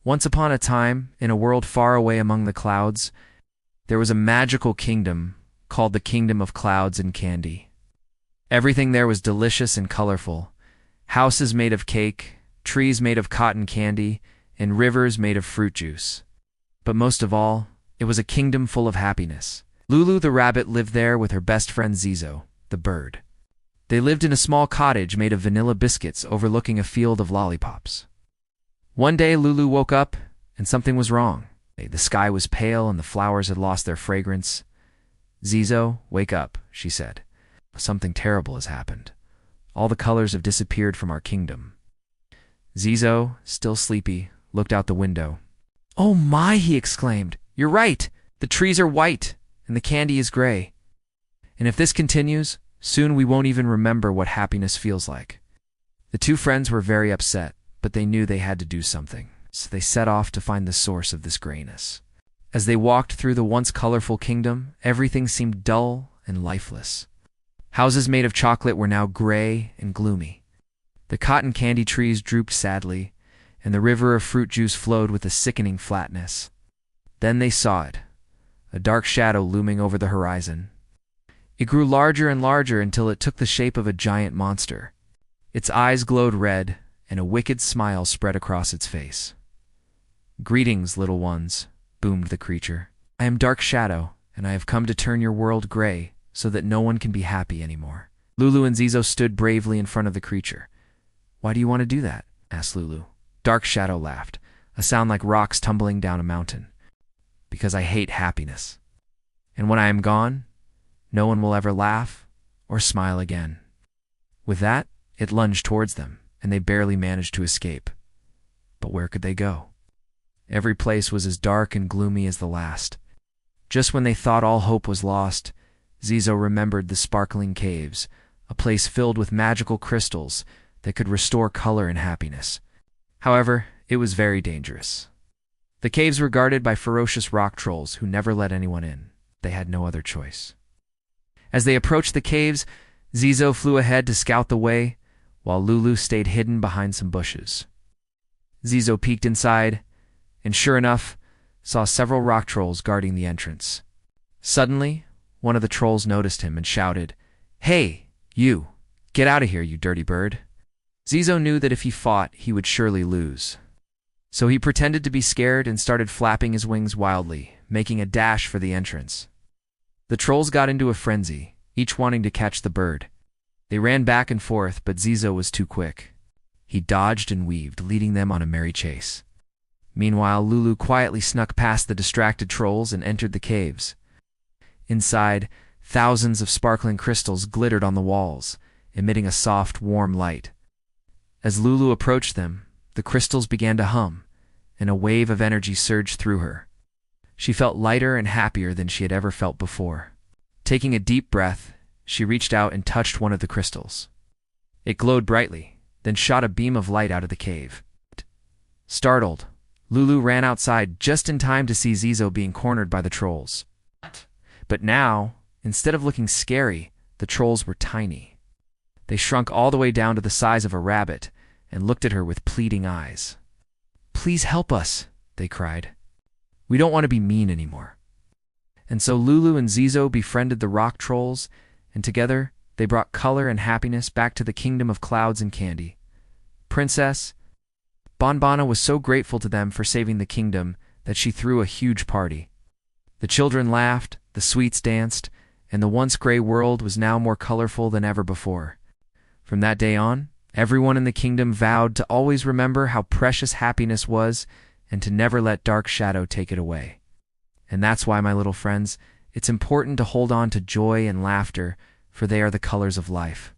Once upon a time, in a world far away among the clouds, there was a magical kingdom called the Kingdom of Clouds and Candy. Everything there was delicious and colorful. Houses made of cake, trees made of cotton candy, and rivers made of fruit juice. But most of all, it was a kingdom full of happiness. Lulu the rabbit lived there with her best friend Zizo, the bird. They lived in a small cottage made of vanilla biscuits overlooking a field of lollipops. One day Lulu woke up and something was wrong. The sky was pale and the flowers had lost their fragrance. "Zizo, wake up," she said. "Something terrible has happened. All the colors have disappeared from our kingdom." Zizo, still sleepy, looked out the window. "Oh my," he exclaimed. "You're right. The trees are white and the candy is gray. And if this continues, soon we won't even remember what happiness feels like." The two friends were very upset, but they knew they had to do something, so they set off to find the source of this grayness. As they walked through the once colorful kingdom, everything seemed dull and lifeless. Houses made of chocolate were now gray and gloomy. The cotton candy trees drooped sadly, and the river of fruit juice flowed with a sickening flatness. Then they saw it, a dark shadow looming over the horizon. It grew larger and larger until it took the shape of a giant monster. Its eyes glowed red, and a wicked smile spread across its face. "Greetings, little ones," boomed the creature. "I am Dark Shadow, and I have come to turn your world gray so that no one can be happy anymore." Lulu and Zizo stood bravely in front of the creature. "Why do you want to do that?" asked Lulu. Dark Shadow laughed, a sound like rocks tumbling down a mountain. "Because I hate happiness. And when I am gone, no one will ever laugh or smile again." With that, it lunged towards them, and they barely managed to escape. But where could they go? Every place was as dark and gloomy as the last. Just when they thought all hope was lost, Zizo remembered the sparkling caves, a place filled with magical crystals that could restore color and happiness. However, it was very dangerous. The caves were guarded by ferocious rock trolls who never let anyone in. They had no other choice. As they approached the caves, Zizo flew ahead to scout the way, while Lulu stayed hidden behind some bushes. Zizo peeked inside, and sure enough, saw several rock trolls guarding the entrance. Suddenly, one of the trolls noticed him and shouted, "Hey, you! Get out of here, you dirty bird!" Zizo knew that if he fought, he would surely lose. So he pretended to be scared and started flapping his wings wildly, making a dash for the entrance. The trolls got into a frenzy, each wanting to catch the bird. They ran back and forth, but Zizo was too quick. He dodged and weaved, leading them on a merry chase. Meanwhile, Lulu quietly snuck past the distracted trolls and entered the caves. Inside, thousands of sparkling crystals glittered on the walls, emitting a soft, warm light. As Lulu approached them, the crystals began to hum, and a wave of energy surged through her. She felt lighter and happier than she had ever felt before. Taking a deep breath, she reached out and touched one of the crystals. It glowed brightly, then shot a beam of light out of the cave. Startled, Lulu ran outside just in time to see Zizo being cornered by the trolls. But now, instead of looking scary, the trolls were tiny. They shrunk all the way down to the size of a rabbit and looked at her with pleading eyes. "Please help us," they cried. "We don't want to be mean anymore." And so Lulu and Zizo befriended the rock trolls, and together they brought color and happiness back to the Kingdom of Clouds and Candy. Princess Bonbonna was so grateful to them for saving the kingdom that she threw a huge party. The children laughed, the sweets danced, and the once gray world was now more colorful than ever before. From that day on, everyone in the kingdom vowed to always remember how precious happiness was and to never let Dark Shadow take it away. And that's why, my little friends, it's important to hold on to joy and laughter, for they are the colors of life.